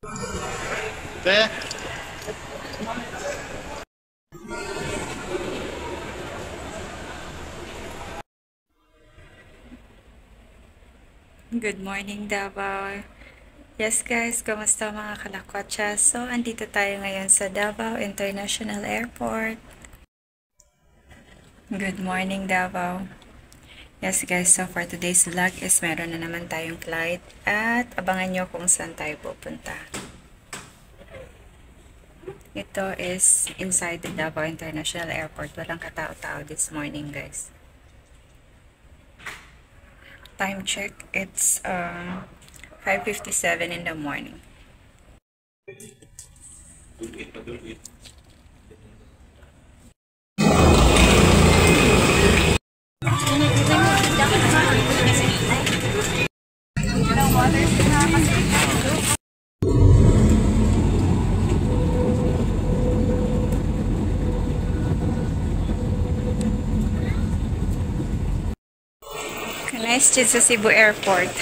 There. Good morning, Davao. Yes guys, kamusta mga kalakwatsa? So, andito tayo ngayon sa Davao International Airport. Good morning, Davao. Yes guys, so for today's vlog is meron na naman tayong flight at abangan nyo kung saan tayo pupunta. Ito is inside the Davao International Airport. Walang katao-tao this morning guys. Time check, it's 5:57 in the morning. Nice dyan sa Cebu Airport.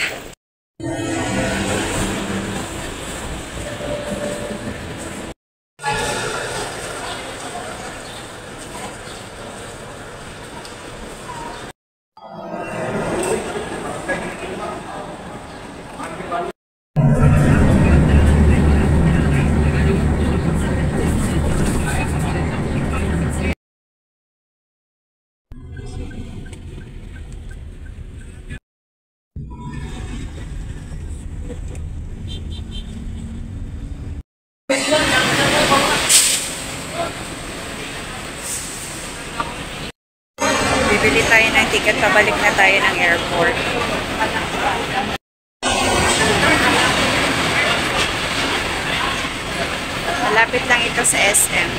Bibili tayo ng ticket, pabalik na tayo ng airport. Malapit lang ito sa SM.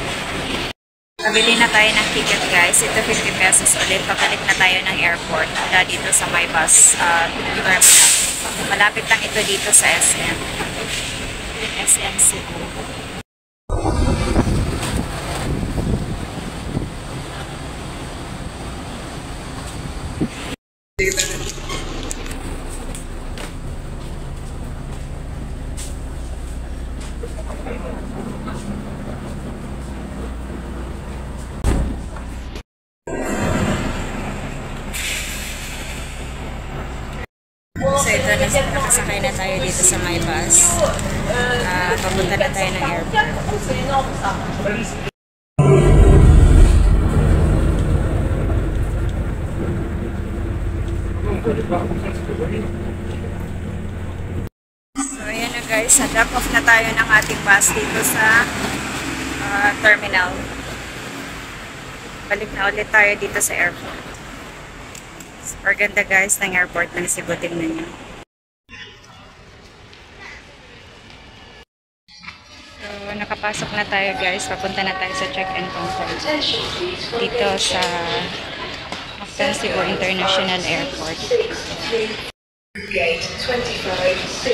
Pabili na tayo ng ticket guys. Ito 50 pesos ulit. Pabalik na tayo ng airport. Mula dito sa my bus terminal. Malapit lang ito dito sa SM. SM Cebu. So ito na, nakasakay na tayo dito sa my bus. Papunta na tayo ng airport. So ayan na guys, drop off na tayo ng ating bus dito sa terminal. Balik na ulit tayo dito sa airport. Super ganda guys ng airport ng Cebu, tingnan nyo. So nakapasok na tayo guys, papunta na tayo sa check-in counter dito sa Mactan Cebu International Airport. Gate 25C.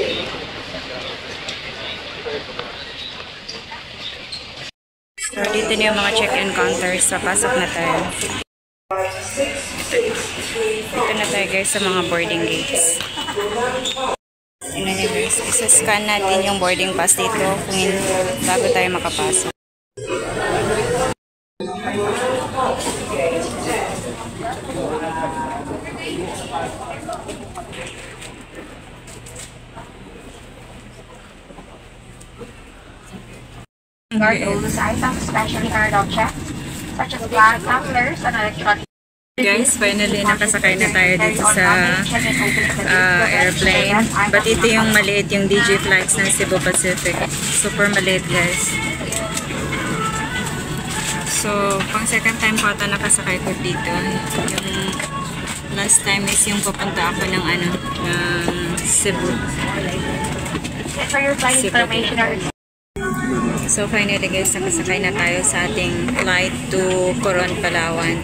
So dito na yung mga check-in counters, so pasok na tayo. Dito na tayo guys sa mga boarding gates. Tingnan nyo guys, isa-scan natin yung boarding pass dito kung bago tayo makapasok. Guard all those items, especially cargo checks, such as flag tumblers and electronic. Guys, finally nakasakay na tayo dito sa airplane. But ito yung maliit, yung DJ flights ng Cebu Pacific. Super maliit guys. So, pang second time ko ata nakasakay ko dito. Yung last time is yung pupunta ako ng Cebu. For your flight information or So finally guys, nakasakay na tayo sa ating flight to Coron, Palawan.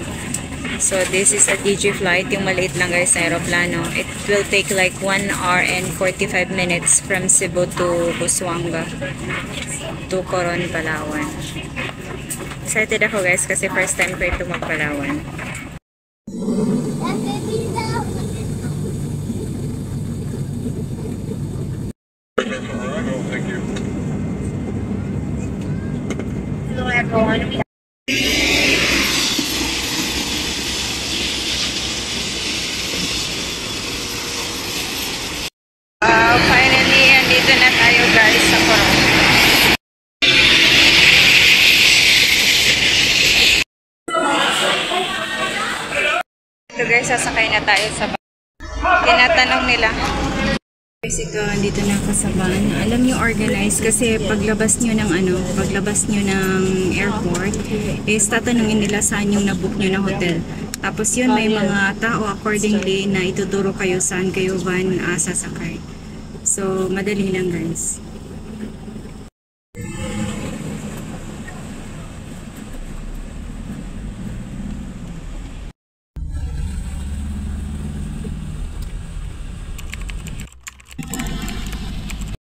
So this is a DG flight, yung maliit lang guys na aeroplano. It will take like 1 hour and 45 minutes from Cebu to Busuanga to Coron, Palawan. Excited ako guys kasi first time ko ito mag-Palawan. Thank you. kung ano may Finally, andito na tayo guys sa Coron. Ito guys, sasakay na tayo sa van. Tinatanong nila. Guys, ito, andito na ako sa van. Alam niyo organize kasi paglabas niyo ng airport, is tatanungin nila saan yung nabook niyo ng hotel. Tapos yun, may mga tao accordingly na ituturo kayo saan kayo van sasakay. So, madali lang guys.